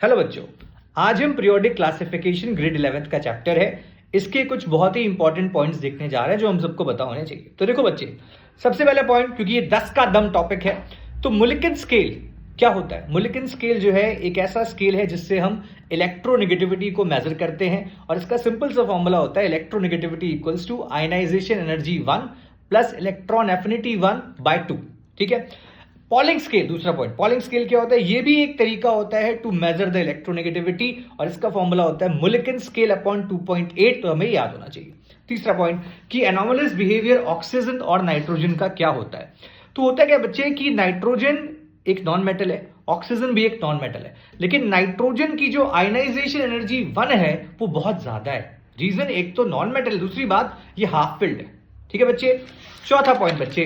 Hello बच्चों, आज हम पीरियोडिक क्लासिफिकेशन ग्रेड 11th का चैप्टर है। इसके कुछ बहुत ही इंपॉर्टेंट पॉइंट्स देखने जा रहे हैं जो हम सबको पता होने चाहिए। तो देखो बच्चे, सबसे पहला पॉइंट, क्योंकि ये 10 का दम टॉपिक है, तो मुलिकन स्केल क्या होता है? मुलिकन स्केल जो है एक ऐसा स्केल है जिससे हम इलेक्ट्रोनेगेटिविटी को मेजर करते हैं और इसका सिंपल सा फॉर्मूला होता है electronegativity equals to ionisation energy 1 plus electron affinity 1/2। ठीक है। पॉलिंग स्केल, दूसरा पॉइंट, पॉलिंग स्केल क्या होता है? ये भी एक तरीका होता है टू मेजर द इलेक्ट्रोनेगेटिविटी और इसका फॉर्मूला होता है मुलिकन स्केल अपॉन 2.8। तो हमें याद होना चाहिए। तीसरा पॉइंट कि एनोमलस बिहेवियर ऑक्सीजन और नाइट्रोजन का क्या होता है? तो होता है क्या बच्चे कि नाइट्रोजन एक नॉन मेटल है, ऑक्सीजन भी एक नॉन मेटल है, लेकिन नाइट्रोजन की जो आयनाइजेशन एनर्जी 1 है वो बहुत ज्यादा है। रीजन, एक तो नॉन मेटल, दूसरी बात ये हाफ फिल्ड है। ठीक है बच्चे। चौथा पॉइंट बच्चे,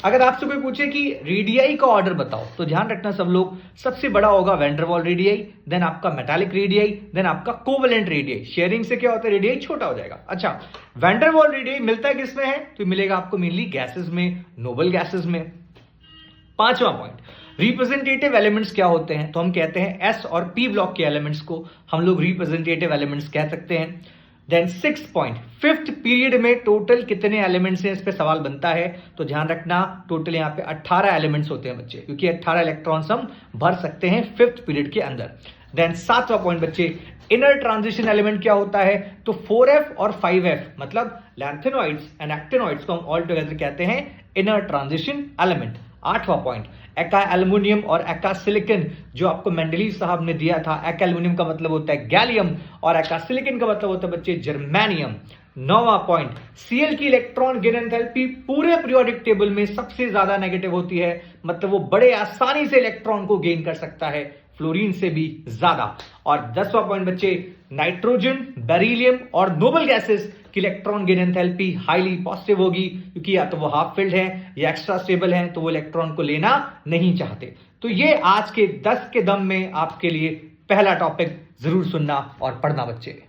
अगर आपसे कोई पूछे कि रेडियाई का ऑर्डर बताओ तो ध्यान रखना सब लोग, सबसे बड़ा होगा वैंडरवाल रेडियाई, देन आपका मेटालिक रेडियाई, देन आपका कोवेलेंट रेडियाई। शेयरिंग से क्या होता है? रेडियाई छोटा हो जाएगा। अच्छा, वैंडरवाल रेडियाई मिलता है किसमें है? तो मिलेगा आपको मेनली गैसेस में, नोबल गैसेस में। पांचवा पॉइंट, रिप्रेजेंटेटिव एलिमेंट्स क्या होते हैं? तो हम कहते हैं एस और पी ब्लॉक के एलिमेंट्स को हम लोग रिप्रेजेंटेटिव एलिमेंट्स कह सकते हैं। देन 6 पॉइंट, फिफ्थ पीरियड में टोटल कितने एलिमेंट्स हैं, इस पे सवाल बनता है। तो ध्यान रखना टोटल यहाँ पे 18 एलिमेंट्स होते हैं बच्चे, क्योंकि 18 इलेक्ट्रॉन्स हम भर सकते हैं फिफ्थ पीरियड के अंदर। देन 7वां पॉइंट बच्चे, इनर ट्रांजिशन एलिमेंट क्या होता है? तो 4f और 5f मतलब लैंथेनॉइड्स एंड एक्टिनॉइड्स को हम ऑल टुगेदर कहते हैं इनर ट्रांजिशन एलिमेंट। 8वां पॉइंट, एका एल्युमिनियम और एका सिलिकन, जो आपको मेंडलीव साहब ने दिया था। एका एल्युमिनियम का मतलब होता है गैलियम और एका सिलिकन का मतलब होता है बच्चे जर्मेनियम। 9वां पॉइंट, Cl की इलेक्ट्रॉन गेन एंथैल्पी पूरे पीरियोडिक टेबल में सबसे ज्यादा नेगेटिव होती है, मतलब वो बड़े आसानी से इलेक्ट्रॉन को गेन कर सकता है, फ्लोरीन से भी ज्यादा। और 10वां पॉइंट बच्चे, नाइट्रोजन, बेरिलियम और नोबल गैसेस की electron gain enthalpy highly positive होगी, क्योंकि या तो वो हाफ फिल्ड है या एक्स्ट्रा स्टेबल है, तो वो इलेक्ट्रॉन को लेना नहीं चाहते। तो ये आज के 10 के दम में आपके लिए पहला टॉपिक, जरूर सुनना और पढ़ना बच्चे।